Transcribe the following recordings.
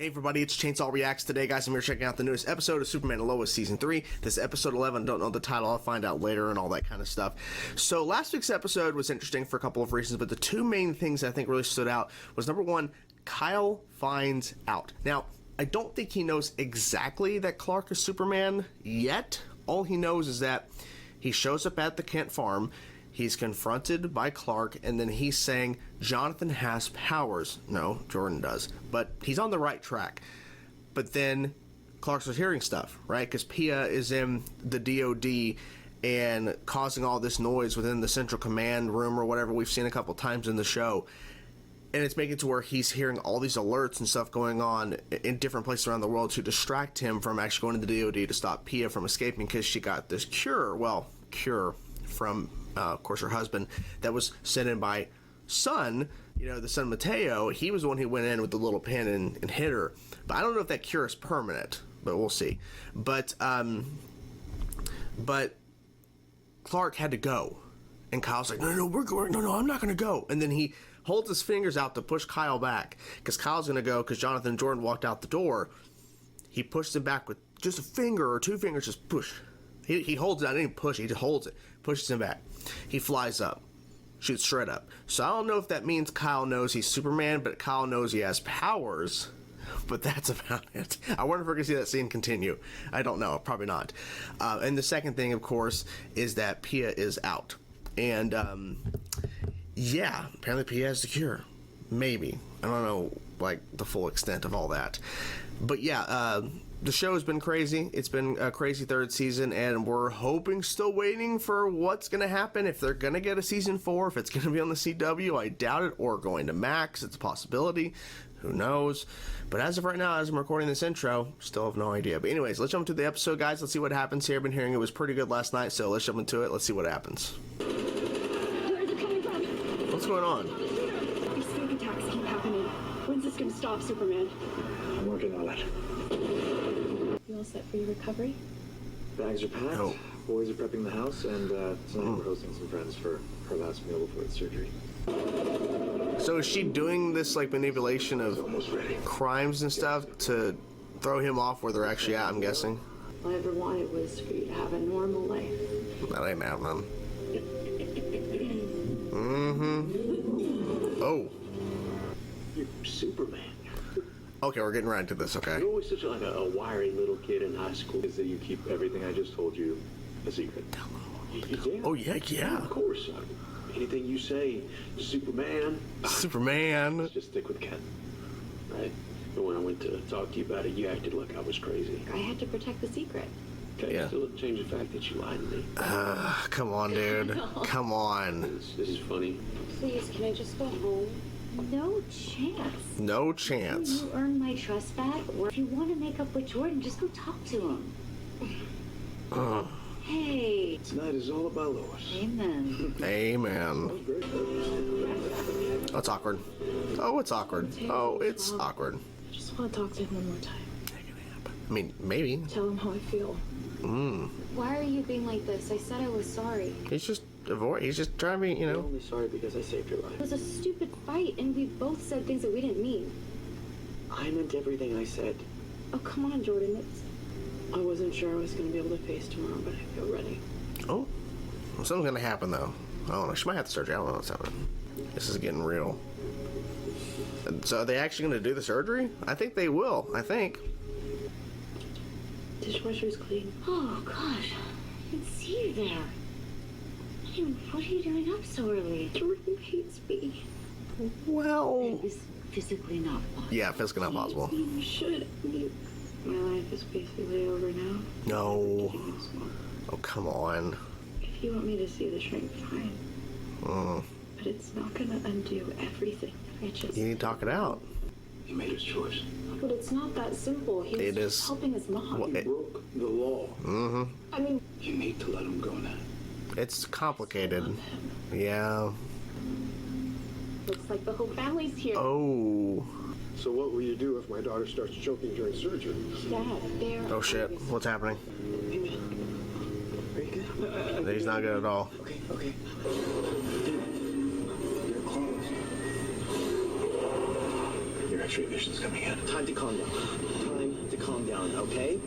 Hey everybody, it's Chainsaw Reacts. Today, guys, I'm here checking out the newest episode of Superman and Lois Season 3. This is episode 11. Don't know the title. I'll find out later and all that kind of stuff. So last week's episode was interesting for a couple of reasons, but the two main things I think really stood out was, number one, Kyle finds out. Now, I don't think he knows exactly that Clark is Superman yet. All he knows is that he shows up at the Kent farm. He's confronted by Clark, and then he's saying Jonathan has powers. No, Jordan does. But he's on the right track. But then Clark starts hearing stuff, right? Because Pia is in the DOD and causing all this noise within the central command room or whatever we've seen a couple times in the show. And it's making it to where he's hearing all these alerts and stuff going on in different places around the world to distract him from actually going to the DOD to stop Pia from escaping, because she got this cure from, of course, her husband that was sent in by Son, the son Mateo. He was the one who went in with the little pin and hit her. But I don't know if that cure is permanent, but we'll see. But Clark had to go. And Kyle's like, no, we're going. No, I'm not going to go. And then he holds his fingers out to push Kyle back, because Kyle's going to go because Jonathan and Jordan walked out the door. He pushes him back with just a finger or two fingers, just push. He holds it out, didn't push, he just holds it, pushes him back. He flies up, shoots straight up. So I don't know if that means Kyle knows he's Superman, but Kyle knows he has powers. But that's about it. I wonder if we're going to see that scene continue. I don't know, probably not. And the second thing, of course, is that Pia is out. And yeah, apparently Pia has the cure. Maybe. I don't know, like, the full extent of all that. But yeah, the show has been crazy. It's been a crazy third season, and we're still waiting for what's going to happen. If they're going to get a season 4, if it's going to be on the CW, I doubt it, or going to Max. It's a possibility. Who knows? But as of right now, as I'm recording this intro, still have no idea. But anyways, let's jump to the episode, guys. Let's see what happens here. I've been hearing it was pretty good last night, so let's jump into it. Let's see what happens. Where is it coming from? What's going on? These sneak attacks keep happening. When's this going to stop, Superman? I'm working on it. You all set for your recovery? Bags are packed. No. Boys are prepping the house, and tonight we're hosting some friends for her last meal before the surgery. So is she doing this, like, manipulation of Almost ready. crimes and stuff to throw him off where they're actually at, I'm guessing? All I ever wanted was for you to have a normal life. That ain't happening. Oh. You're Superman. Okay, we're getting right into this, okay. You're always such a wiry little kid in high school. Is that you keep everything I just told you a secret? Yeah. Oh, yeah. Of course. Anything you say, Superman. Superman. Just stick with Ken. Right? But when I went to talk to you about it, you acted like I was crazy. I had to protect the secret. Okay, Yeah. still doesn't change the fact that you lied to me. Come on, dude. Come on. This is funny. Please, can I just go home? No chance. No chance. You earn my trust back, or if you want to make up with Jordan, just go talk to him. Hey. Tonight is all about Lois. Amen. Amen. Very good. That's awkward. Oh, it's awkward. Oh, it's awkward. I just want to talk to him one more time. I mean, maybe. Tell him how I feel. Why are you being like this? I said I was sorry. He's just trying to be, I'm only sorry because I saved your It life. was a stupid fight, and we both said things that we didn't mean. I meant everything I said. Oh, come on, Jordan. I wasn't sure I was going to be able to face tomorrow, but I feel ready. Oh, well, something's gonna happen though. I don't know. She might have to surgery. I don't know what's happening. This is getting real. So are they actually gonna do the surgery? I think they will. I think. Dishwasher's clean. Oh, gosh. I can see you there. Hey, what are you doing up so early? Jordan hates me. Well. It's physically not possible. Yeah, physically not possible. You should. My life is basically over now. No. Give me a smoke. Oh, come on. If you want me to see the shrink, fine. But it's not gonna undo everything. You need to talk it out. He made his choice. But it's not that simple. He was It just is. helping his mom. Well, He broke the law. I mean, You need to let him go now. It's complicated. Yeah. looks like the whole family's here. Oh. So what will you do if my daughter starts choking during surgery? Dad, there. Oh shit. What's happening? Hey, man. Are you good? He's not good at all. Okay. Your clothes. Your X-ray vision's coming in. Time to calm down. Time to calm down, okay?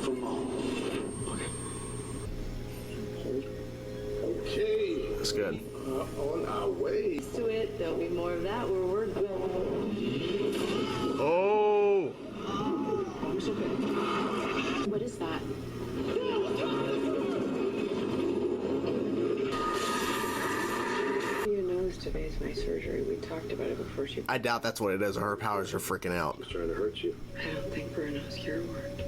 For Mom. Okay. Hold. Okay. That's good. On our way. To it, there'll be more of that where we're going. Oh! It's okay. What is that? Your nose today's my surgery. We talked about it before she. I doubt that's what it is. Her powers are freaking out. He's trying to hurt you. I don't think Bruno's cure worked.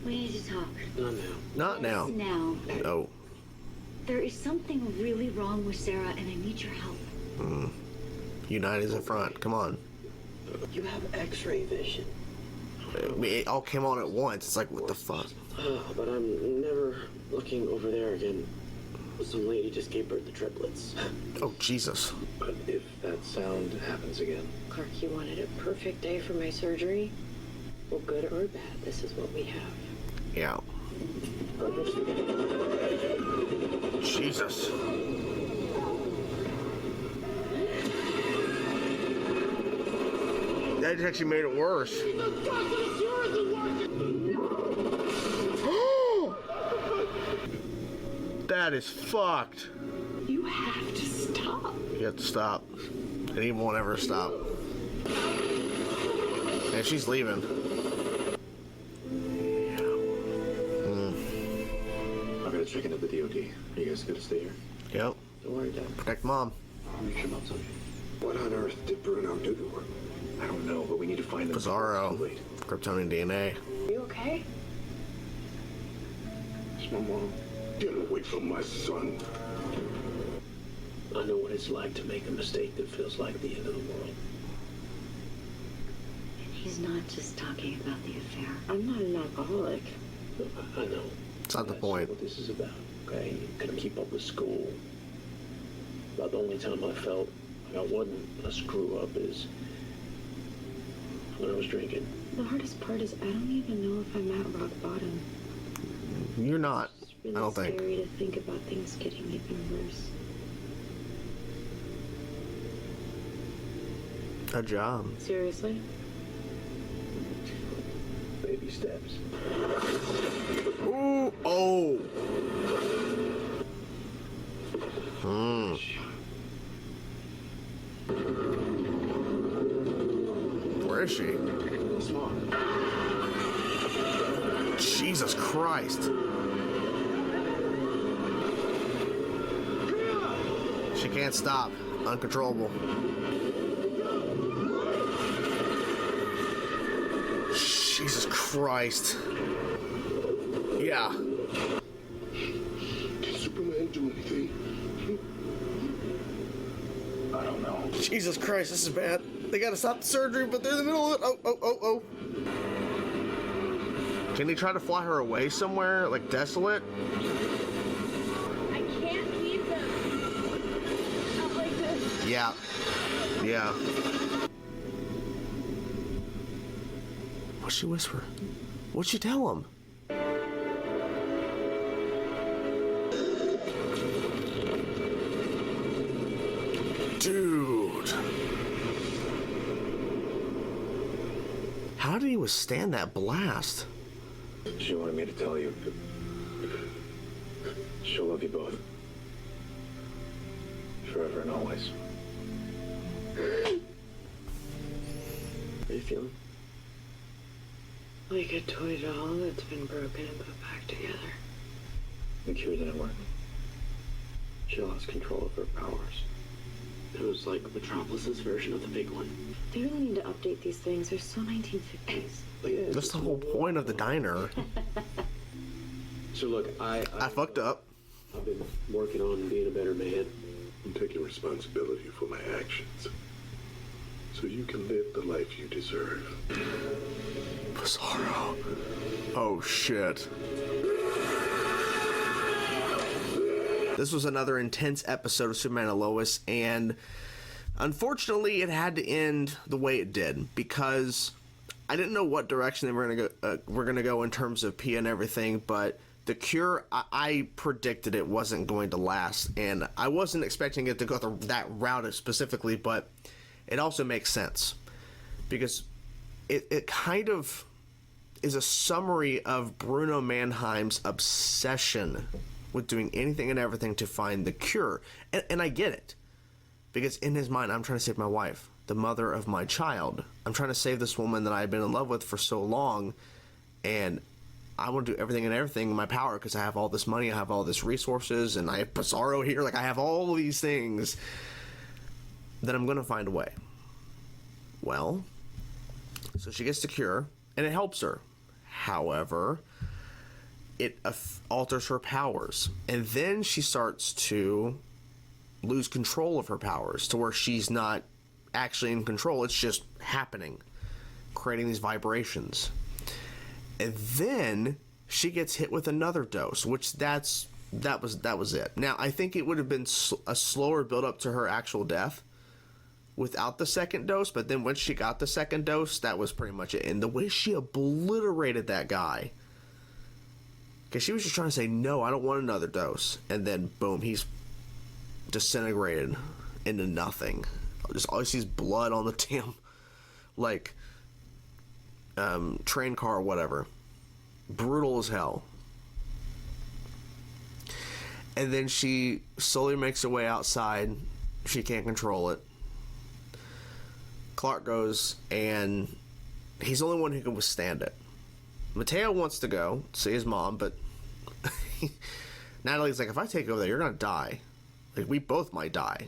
We need to talk. Not now. Not now. Now. No. There is something really wrong with Sarah, and I need your help. Unite as a front. Come on. You have X-ray vision. I mean, it all came on at once. It's like, what the fuck? But I'm never looking over there again. Some lady just gave birth to triplets. Oh, Jesus. But if that sound happens again, Clark, you wanted a perfect day for my surgery? Well, good or bad, this is what we have. Yeah. Jesus. That actually made it worse. That is fucked. You have to stop. You have to stop. And he won't ever stop. And she's leaving. I'm gonna check into the DOD. Are you guys gonna stay here? Yep. Don't worry, Dad. Protect Mom. Reach your mom's okay. What on earth did Bruno do to her? I don't know, but we need to find them. Bizarro. Too late. Kryptonian DNA. Are you okay? It's my mom. Get away from my son. I know what it's like to make a mistake that feels like the end of the world. He's not just talking about the affair. I'm not an alcoholic. I know. It's not the That's point. what this is about, okay? You couldn't keep up with school. About the only time I felt like I wasn't a screw-up is when I was drinking. The hardest part is I don't even know if I'm at rock bottom. You're not. It's really I don't think. scary to think about things getting even worse. A job. Seriously? Baby steps. Ooh. Oh. Where is she? Smart. Jesus Christ. She can't stop. Uncontrollable. Jesus Christ. Yeah. Did Superman do anything? I don't know. Jesus Christ, this is bad. They gotta stop the surgery, but they're in the middle of it. Oh. Can he try to fly her away somewhere, like desolate? I can't leave them. Not like this. Yeah. Yeah. What'd she whisper? What'd she tell him? Dude. How did he withstand that blast? She wanted me to tell you. She'll love you both. Forever and always. How you feeling? Like a toy doll that's been broken and put back together. The cure didn't work. She lost control of her powers. It was like Metropolis's version of the big one. They really need to update these things. They're so 1950s. But yeah, That's the whole point of the diner. So look, I fucked up. I've been working on being a better man. I'm taking responsibility for my actions. So you can live the life you deserve. Bizarro. Oh shit. This was another intense episode of Superman and Lois, and unfortunately it had to end the way it did because I didn't know what direction they were gonna go in terms of Pia and everything, but The cure, I predicted it wasn't going to last, and I wasn't expecting it to go that route specifically, but it also makes sense because it kind of is a summary of Bruno Mannheim's obsession with doing anything and everything to find the cure. And I get it, because in his mind, I'm trying to save my wife, the mother of my child. I'm trying to save this woman that I've been in love with for so long, and I want to do everything in my power because I have all this money, I have all this resources, and I have Bizarro here. Like, I have all these things that I'm going to find a way. Well, so she gets the cure, and it helps her. However, it alters her powers, and then she starts to lose control of her powers to where she's not actually in control. It's just happening, creating these vibrations. And then she gets hit with another dose, which that was it. Now, I think it would have been a slower build up to her actual death without the second dose, but then once she got the second dose, that was pretty much it. And the way she obliterated that guy, because she was just trying to say, no, I don't want another dose, and then boom, he's disintegrated into nothing. Just all you see is blood on the damn train car or whatever. Brutal as hell. And then she slowly makes her way outside. She can't control it. Clark goes, and he's the only one who can withstand it. Mateo wants to go see his mom, but Natalie's like, if I take over there, you're gonna die. Like, we both might die.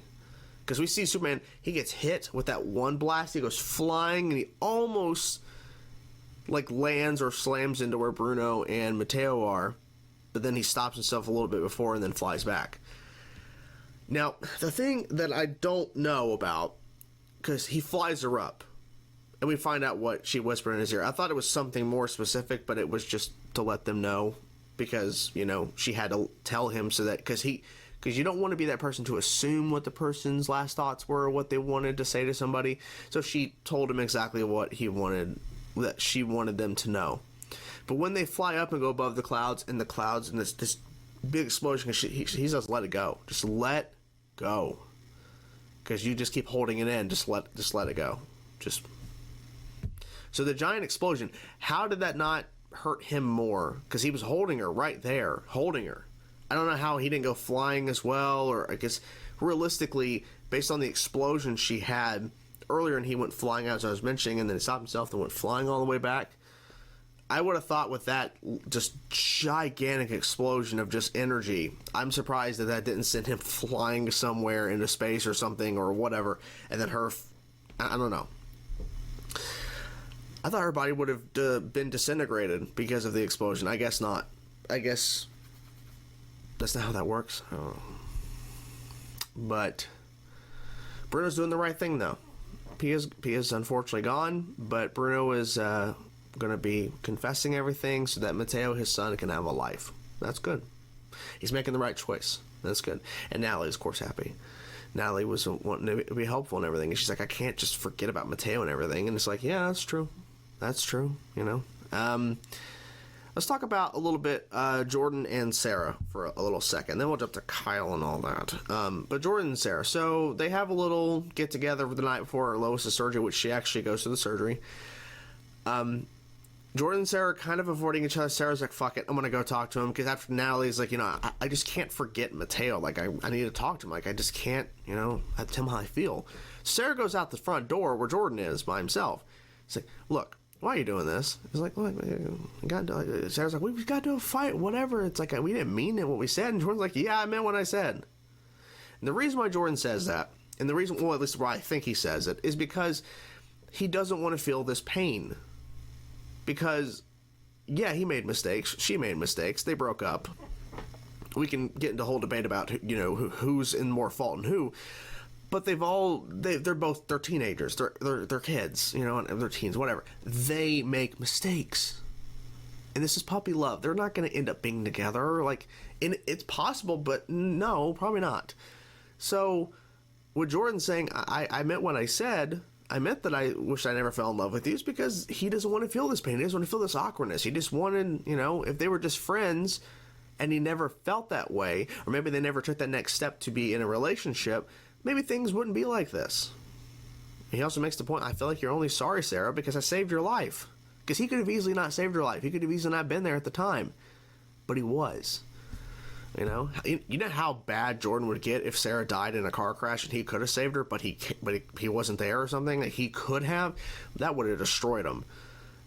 Because we see Superman, he gets hit with that one blast, he goes flying, and he almost lands or slams into where Bruno and Mateo are, but then he stops himself a little bit before and then flies back. Now, the thing that I don't know about, because he flies her up, and we find out what she whispered in his ear. I thought it was something more specific, but it was just to let them know, because, she had to tell him so that, because you don't want to be that person to assume what the person's last thoughts were, or what they wanted to say to somebody. So she told him exactly what that she wanted them to know. But when they fly up and go above the clouds, and this big explosion, he says, let it go. Just let go. Because you just keep holding it in. Just let it go. So the giant explosion, how did that not hurt him more? Because he was holding her right there, holding her. I don't know how he didn't go flying as well, or I guess realistically, based on the explosion she had earlier, and he went flying out, as I was mentioning, and then he stopped himself and went flying all the way back. I would have thought with that just gigantic explosion of just energy, I'm surprised that didn't send him flying somewhere into space or something or whatever, and then I don't know. I thought her body would have been disintegrated because of the explosion. I guess not. I guess that's not how that works. I don't know. But Bruno's doing the right thing, though. Pia's unfortunately gone, but Bruno is going to be confessing everything so that Mateo, his son, can have a life. That's good. He's making the right choice. That's good. And Natalie's, of course, happy. Natalie was wanting to be helpful and everything, and she's like, I can't just forget about Mateo and everything. And it's like, yeah, that's true. That's true, Let's talk about a little bit Jordan and Sarah for a little second. Then we'll jump to Kyle and all that. But Jordan and Sarah, so they have a little get-together the night before Lois' surgery, which she actually goes to the surgery. Jordan and Sarah are kind of avoiding each other. Sarah's like, fuck it, I'm going to go talk to him. Because after Natalie's like, I just can't forget Mateo. Like, I need to talk to him. Like, I just can't, I tell him how I feel. Sarah goes out the front door where Jordan is by himself. She's like, look, why are you doing this? He's like, look, Sarah's like, we've got to fight, whatever. It's like, we didn't mean it, what we said. And Jordan's like, yeah, I meant what I said. And the reason why Jordan says that, and the reason, well, at least why I think he says it, is because he doesn't want to feel this pain. Because, yeah, he made mistakes. She made mistakes. They broke up. We can get into a whole debate about, who's in more fault and who. But they're teenagers. They're kids, and they're teens, whatever. They make mistakes. And this is puppy love. They're not going to end up being together. It's possible, but no, probably not. So, with Jordan saying, I meant what I said, I meant that I wish I never fell in love with you, is because he doesn't want to feel this pain. He doesn't want to feel this awkwardness. He just wanted, if they were just friends, and he never felt that way, or maybe they never took that next step to be in a relationship, maybe things wouldn't be like this. He also makes the point, I feel like you're only sorry, Sarah, because I saved your life. Because he could have easily not saved her life. He could have easily not been there at the time. But he was. You know how bad Jordan would get if Sarah died in a car crash and he could have saved her, but he wasn't there or something that he could have? That would have destroyed him.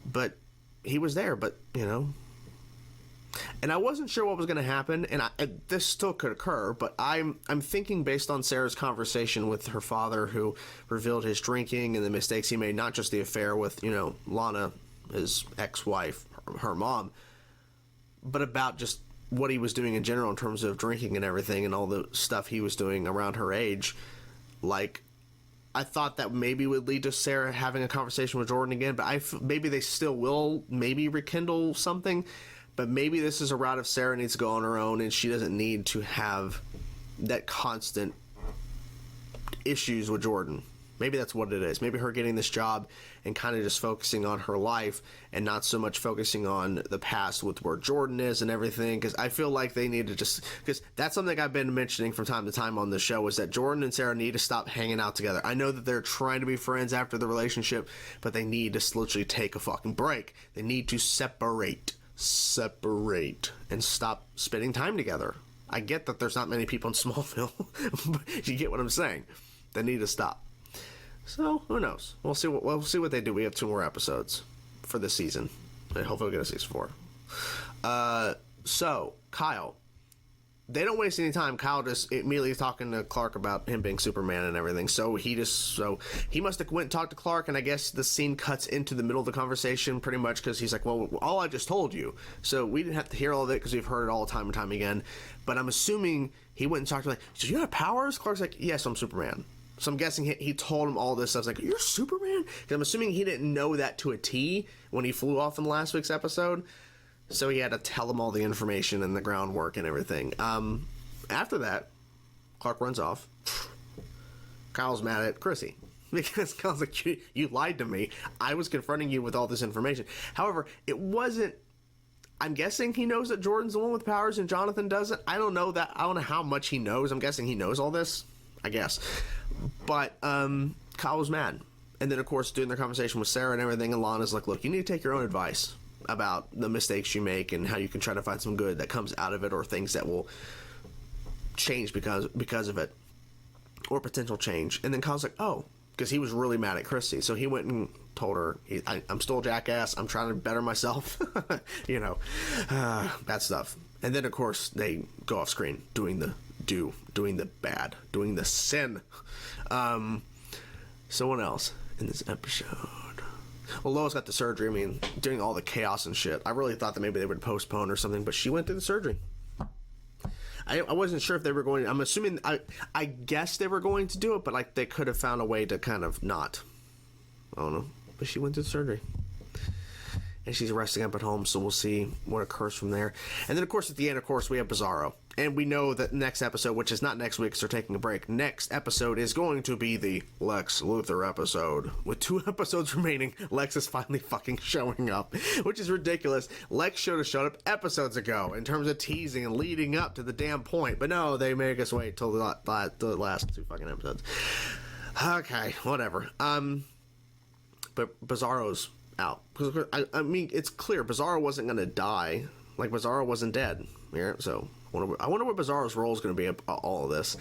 But he was there, but, you know. And I wasn't sure what was going to happen, and this still could occur, but I'm thinking based on Sarah's conversation with her father, who revealed his drinking and the mistakes he made, not just the affair with, you know, Lana, his ex-wife, her mom, but about just what he was doing in general in terms of drinking and everything and all the stuff he was doing around her age. Like, I thought that maybe would lead to Sarah having a conversation with Jordan again, but maybe they still will maybe rekindle something, but maybe this is a route of Sarah needs to go on her own and she doesn't need to have that constant issues with Jordan. Maybe that's what it is. Maybe her getting this job and kind of just focusing on her life and not so much focusing on the past with where Jordan is and everything. Because I feel like they need to just... Because that's something I've been mentioning from time to time on the show, is that Jordan and Sarah need to stop hanging out together. I know that they're trying to be friends after the relationship, but they need to literally take a fucking break. They need to separate, and stop spending time together. I get that there's not many people in Smallville, but you get what I'm saying. They need to stop. So, who knows? We'll see what they do. We have 2 more episodes for this season. And hopefully we'll get a season 4. So, Kyle. They don't waste any time. Kyle just immediately is talking to Clark about him being Superman and everything. So he must have went and talked to Clark, and I guess the scene cuts into the middle of the conversation pretty much because he's like, well, all I just told you. So we didn't have to hear all of it because we've heard it all time and time again. But I'm assuming he went and talked to him, like, so you have powers? Clark's like, yes, I'm Superman. So I'm guessing he told him all this stuff. I was like, you're Superman? Because I'm assuming he didn't know that to a T when he flew off in last week's episode. So he had to tell him all the information and the groundwork and everything. After that, Clark runs off. Kyle's mad at Chrissy. Because Kyle's like, you lied to me. I was confronting you with all this information. However, it wasn't... I'm guessing he knows that Jordan's the one with powers and Jonathan doesn't. I don't know that. I don't know how much he knows. I'm guessing he knows all this. I guess. But Kyle was mad. And then, of course, during their conversation with Sarah and everything, and Lana's like, look, you need to take your own advice about the mistakes you make and how you can try to find some good that comes out of it, or things that will change because of it, or potential change. And then Kyle's like, oh, because he was really mad at Chrissy. So he went and told her, I'm still a jackass. I'm trying to better myself. You know, bad stuff. And then, of course, they go off screen doing the bad, doing the sin. So what else in this episode? Well, Lois got the surgery. I mean, doing all the chaos and shit. I really thought that maybe they would postpone or something, but she went through the surgery. I wasn't sure if they were going to, I'm assuming, I guess they were going to do it, but like they could have found a way to kind of not. I don't know. But she went through the surgery. And she's resting up at home, so we'll see what occurs from there. And then, of course, at the end, of course, we have Bizarro. And we know that next episode, which is not next week because they're taking a break, next episode is going to be the Lex Luthor episode. With 2 episodes remaining, Lex is finally fucking showing up, which is ridiculous. Lex should have showed up episodes ago in terms of teasing and leading up to the damn point. But no, they make us wait till the last 2 fucking episodes. Okay, whatever. But Bizarro's out. I mean, it's clear Bizarro wasn't going to die. Like, Bizarro wasn't dead. Yeah, so I wonder what Bizarro's role is going to be in all of this.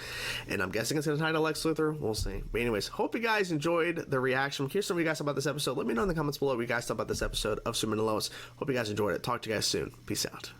And I'm guessing it's going to tie to Lex Luthor. We'll see. But anyways, hope you guys enjoyed the reaction. Here's some of you guys about this episode. Let me know in the comments below what you guys thought about this episode of Superman and Lois. Hope you guys enjoyed it. Talk to you guys soon. Peace out.